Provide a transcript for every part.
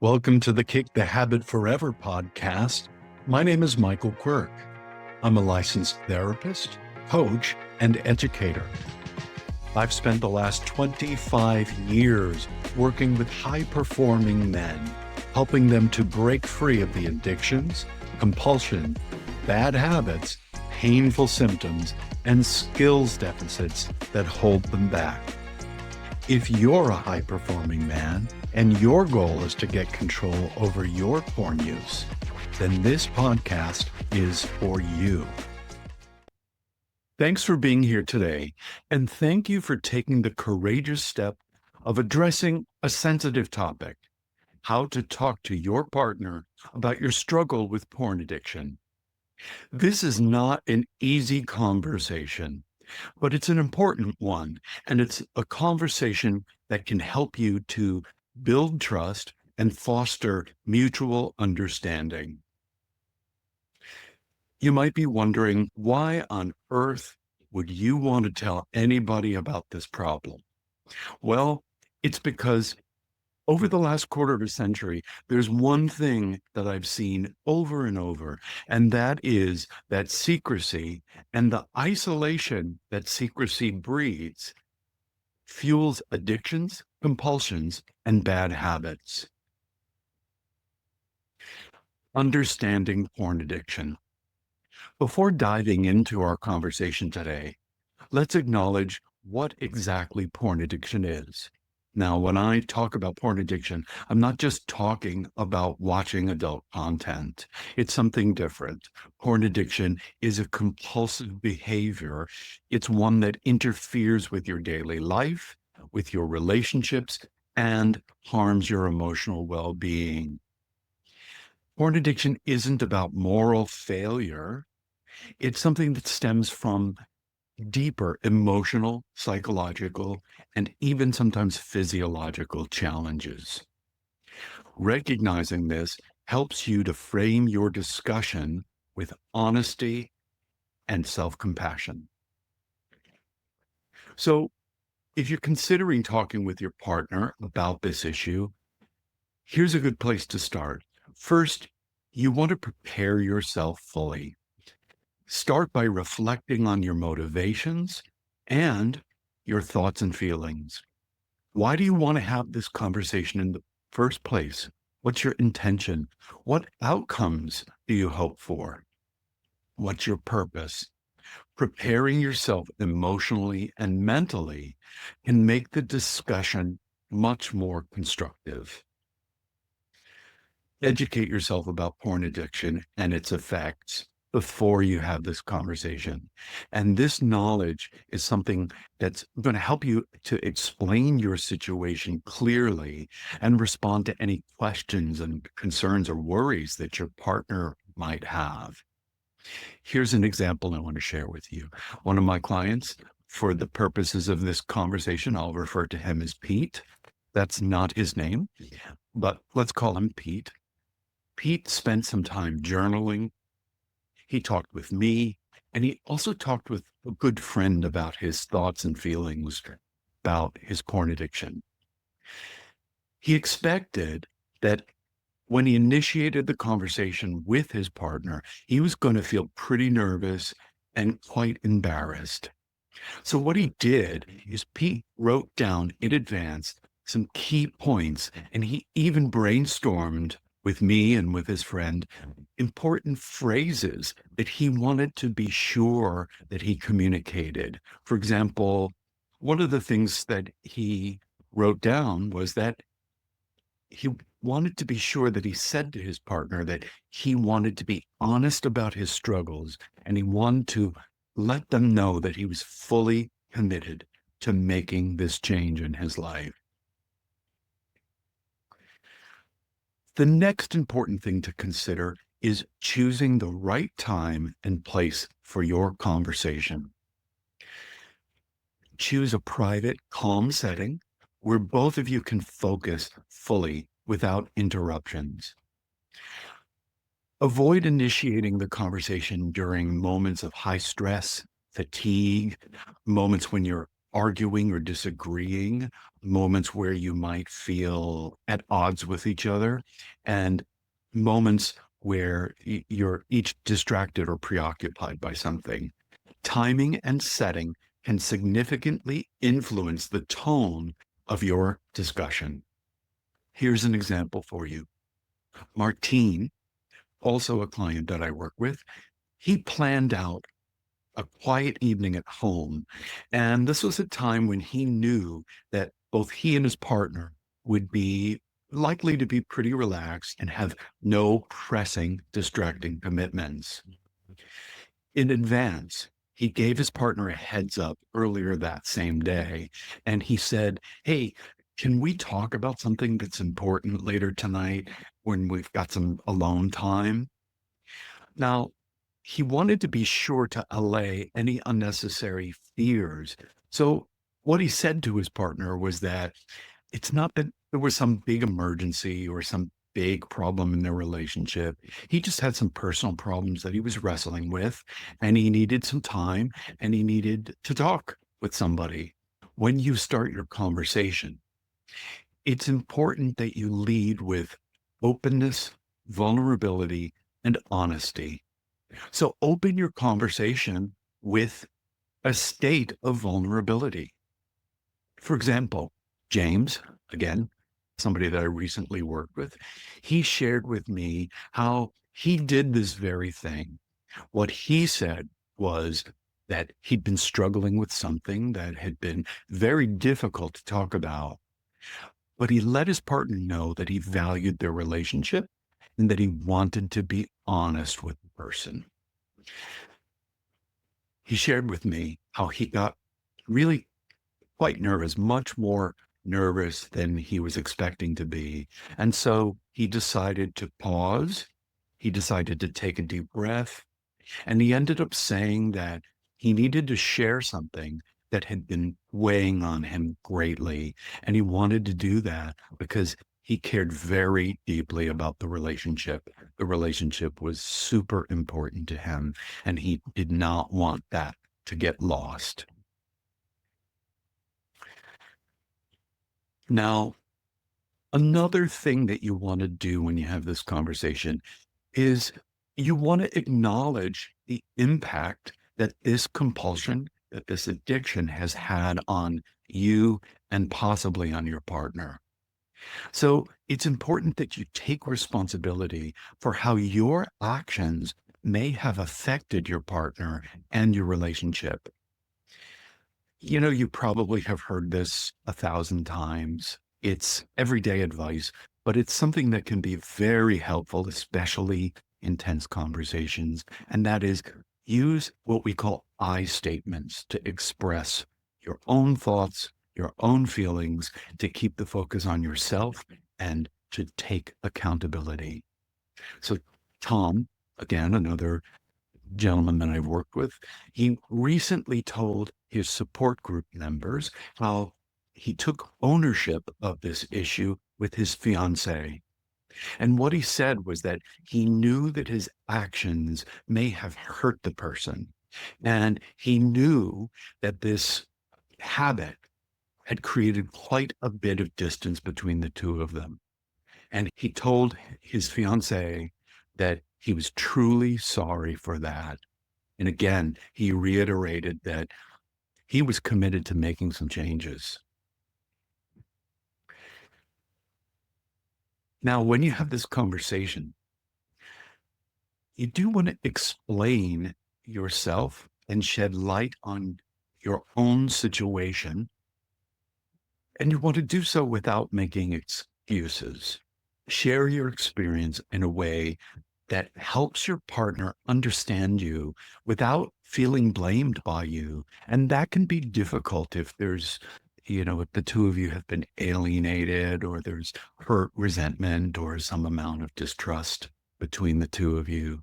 Welcome to the Kick the Habit Forever podcast. My name is Michael Quirk. I'm a licensed therapist, coach, and educator. I've spent the last 25 years working with high-performing men, helping them to break free of the addictions, compulsion, bad habits, painful symptoms, and skills deficits that hold them back. If you're a high-performing man and your goal is to get control over your porn use, then this podcast is for you. Thanks for being here today, and thank you for taking the courageous step of addressing a sensitive topic: how to talk to your partner about your struggle with porn addiction. This is not an easy conversation, but it's an important one, and it's a conversation that can help you to build trust and foster mutual understanding. You might be wondering, why on earth would you want to tell anybody about this problem? Well, it's because over the last quarter of a century, there's one thing that I've seen over and over, and that is that secrecy and the isolation that secrecy breeds fuels addictions, compulsions, and bad habits. Understanding porn addiction. Before diving into our conversation today, let's acknowledge what exactly porn addiction is. Now, when I talk about porn addiction, I'm not just talking about watching adult content. It's something different. Porn addiction is a compulsive behavior. It's one that interferes with your daily life, with your relationships, and harms your emotional well-being. Porn addiction isn't about moral failure. It's something that stems from deeper emotional, psychological, and even sometimes physiological challenges. Recognizing this helps you to frame your discussion with honesty and self-compassion. So, if you're considering talking with your partner about this issue, here's a good place to start. First, you want to prepare yourself fully. Start by reflecting on your motivations and your thoughts and feelings. Why do you want to have this conversation in the first place? What's your intention? What outcomes do you hope for? What's your purpose? Preparing yourself emotionally and mentally can make the discussion much more constructive. Educate yourself about porn addiction and its effects before you have this conversation. And this knowledge is something that's going to help you to explain your situation clearly and respond to any questions and concerns or worries that your partner might have. Here's an example I want to share with you. One of my clients, for the purposes of this conversation, I'll refer to him as Pete. That's not his name, but let's call him Pete. Pete spent some time journaling. He talked with me, and he also talked with a good friend about his thoughts and feelings about his porn addiction. He expected that when he initiated the conversation with his partner, he was going to feel pretty nervous and quite embarrassed. So what he did is Pete wrote down in advance some key points, and he even brainstormed with me and with his friend important phrases that he wanted to be sure that he communicated. For example, one of the things that he wrote down was that he wanted to be sure that he said to his partner that he wanted to be honest about his struggles, and he wanted to let them know that he was fully committed to making this change in his life. The next important thing to consider is choosing the right time and place for your conversation. Choose a private, calm setting where both of you can focus fully without interruptions. Avoid initiating the conversation during moments of high stress, fatigue, moments when you're arguing or disagreeing, moments where you might feel at odds with each other, and moments where you're each distracted or preoccupied by something. Timing and setting can significantly influence the tone of your discussion. Here's an example for you. Martine, also a client that I work with, he planned out a quiet evening at home. And this was a time when he knew that both he and his partner would be likely to be pretty relaxed and have no pressing, distracting commitments. In advance, he gave his partner a heads up earlier that same day. And he said, "Hey, can we talk about something that's important later tonight when we've got some alone time?" Now, he wanted to be sure to allay any unnecessary fears. So, what he said to his partner was that it's not that there was some big emergency or some big problem in their relationship. He just had some personal problems that he was wrestling with, and he needed some time and he needed to talk with somebody. When you start your conversation, it's important that you lead with openness, vulnerability, and honesty. So open your conversation with a state of vulnerability. For example, James, again, somebody that I recently worked with, he shared with me how he did this very thing. What he said was that he'd been struggling with something that had been very difficult to talk about, but he let his partner know that he valued their relationship and that he wanted to be honest with the person. He shared with me how he got really quite nervous, much more nervous than he was expecting to be. And so he decided to pause. He decided to take a deep breath. And he ended up saying that he needed to share something that had been weighing on him greatly. And he wanted to do that because he cared very deeply about the relationship. The relationship was super important to him, and he did not want that to get lost. Now, another thing that you want to do when you have this conversation is you want to acknowledge the impact that this compulsion, that this addiction has had on you and possibly on your partner. So it's important that you take responsibility for how your actions may have affected your partner and your relationship. You know, you probably have heard this 1,000 times. It's everyday advice, but it's something that can be very helpful, especially in tense conversations. And that is use what we call I statements to express your own thoughts, your own feelings, to keep the focus on yourself and to take accountability. So, Tom, again, another gentleman that I've worked with, he recently told his support group members how he took ownership of this issue with his fiancee. And what he said was that he knew that his actions may have hurt the person. And he knew that this habit had created quite a bit of distance between the two of them. And he told his fiancee that he was truly sorry for that. And again, he reiterated that he was committed to making some changes. Now, when you have this conversation, you do want to explain yourself and shed light on your own situation. And you want to do so without making excuses. Share your experience in a way that helps your partner understand you without feeling blamed by you. And that can be difficult if there's, if the two of you have been alienated or there's hurt, resentment, or some amount of distrust between the two of you.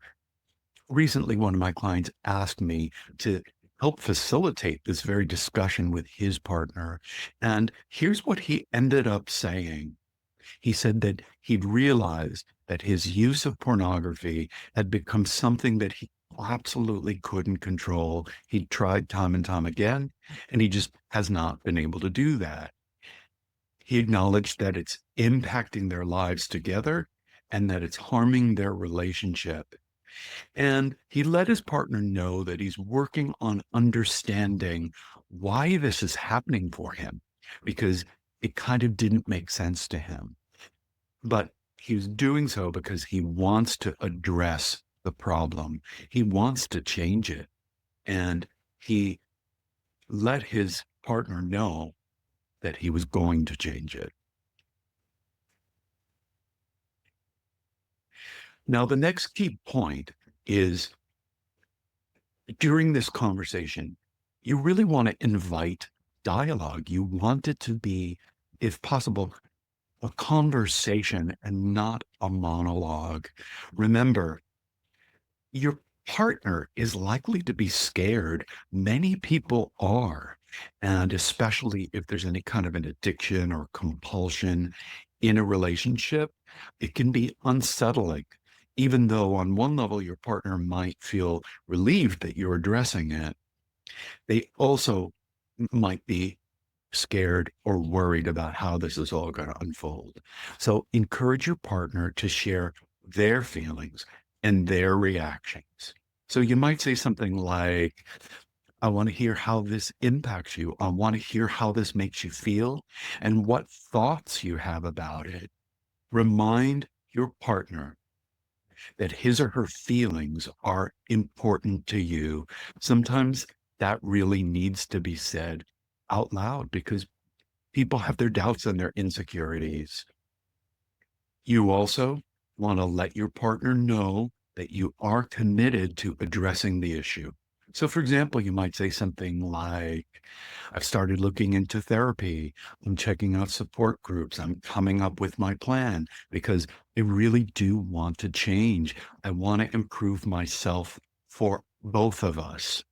Recently, one of my clients asked me to help facilitate this very discussion with his partner. And here's what he ended up saying. He said that he'd realized that his use of pornography had become something that absolutely couldn't control. He tried time and time again, and he just has not been able to do that. He acknowledged that it's impacting their lives together and that it's harming their relationship. And he let his partner know that he's working on understanding why this is happening for him because it kind of didn't make sense to him. But he was doing so because he wants to address the problem. He wants to change it. And he let his partner know that he was going to change it. Now, the next key point is during this conversation, you really want to invite dialogue. You want it to be, if possible, a conversation and not a monologue. Remember, your partner is likely to be scared. Many people are. And especially if there's any kind of an addiction or compulsion in a relationship, it can be unsettling. Even though on one level your partner might feel relieved that you're addressing it, they also might be scared or worried about how this is all going to unfold. So encourage your partner to share their feelings and their reactions. So you might say something like, I want to hear how this impacts you. I want to hear how this makes you feel and what thoughts you have about it. Remind your partner that his or her feelings are important to you. Sometimes that really needs to be said out loud because people have their doubts and their insecurities. You also want to let your partner know that you are committed to addressing the issue. So, for example, you might say something like, I've started looking into therapy. I'm checking out support groups. I'm coming up with my plan because I really do want to change. I want to improve myself for both of us.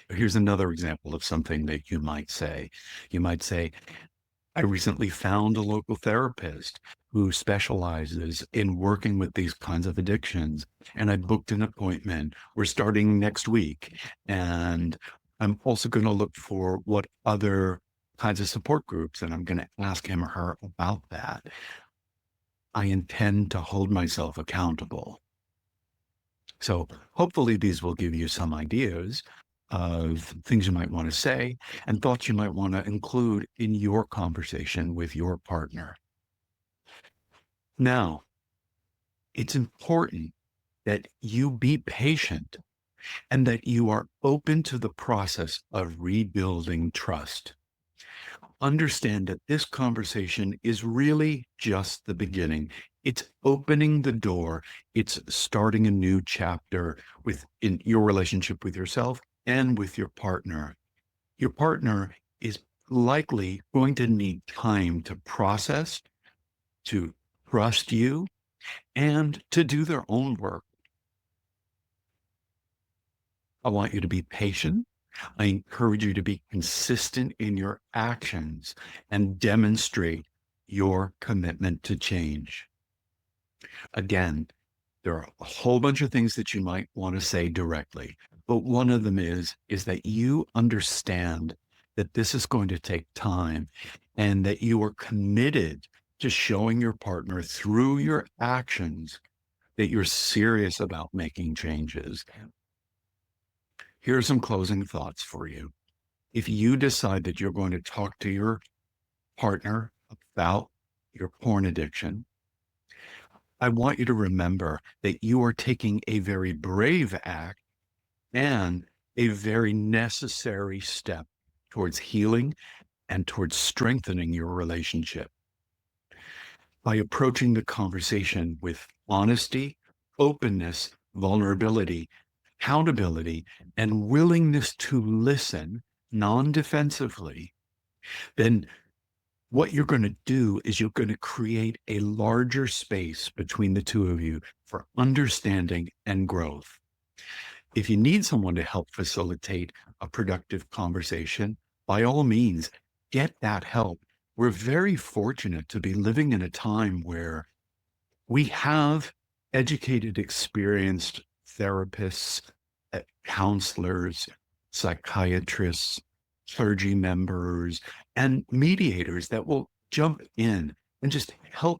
Here's another example of something that you might say. You might say, I recently found a local therapist who specializes in working with these kinds of addictions, and I booked an appointment. We're starting next week, and I'm also going to look for what other kinds of support groups, and I'm going to ask him or her about that. I intend to hold myself accountable. So hopefully these will give you some ideas of things you might want to say and thoughts you might want to include in your conversation with your partner. Now, it's important that you be patient and that you are open to the process of rebuilding trust. Understand that this conversation is really just the beginning. It's opening the door. It's starting a new chapter in your relationship with yourself and with your partner. Your partner is likely going to need time to process, to trust you, and to do their own work. I want you to be patient. I encourage you to be consistent in your actions and demonstrate your commitment to change. Again, there are a whole bunch of things that you might want to say directly, but one of them is that you understand that this is going to take time and that you are committed to showing your partner through your actions that you're serious about making changes. Here are some closing thoughts for you. If you decide that you're going to talk to your partner about your porn addiction, I want you to remember that you are taking a very brave act and a very necessary step towards healing and towards strengthening your relationship. By approaching the conversation with honesty, openness, vulnerability, accountability, and willingness to listen non-defensively, then what you're going to do is you're going to create a larger space between the two of you for understanding and growth. If you need someone to help facilitate a productive conversation, by all means, get that help. We're very fortunate to be living in a time where we have educated, experienced therapists, counselors, psychiatrists, clergy members, and mediators that will jump in and just help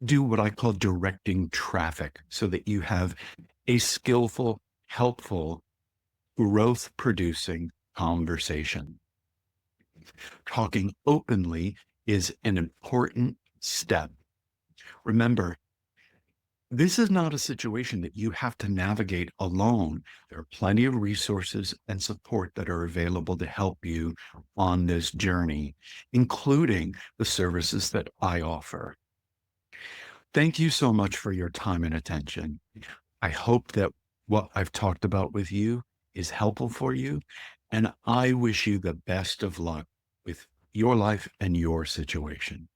do what I call directing traffic so that you have a skillful, helpful, growth producing conversation. Talking openly is an important step. Remember, this is not a situation that you have to navigate alone. There are plenty of resources and support that are available to help you on this journey, including the services that I offer. Thank you so much for your time and attention. I hope that what I've talked about with you is helpful for you, and I wish you the best of luck with your life and your situation.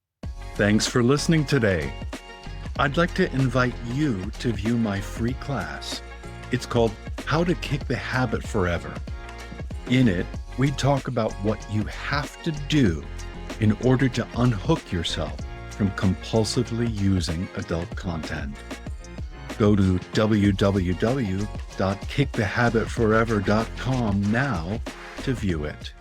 Thanks for listening today. I'd like to invite you to view my free class. It's called How to Kick the Habit Forever. In it, we talk about what you have to do in order to unhook yourself from compulsively using adult content. Go to www.kickthehabitforever.com now to view it.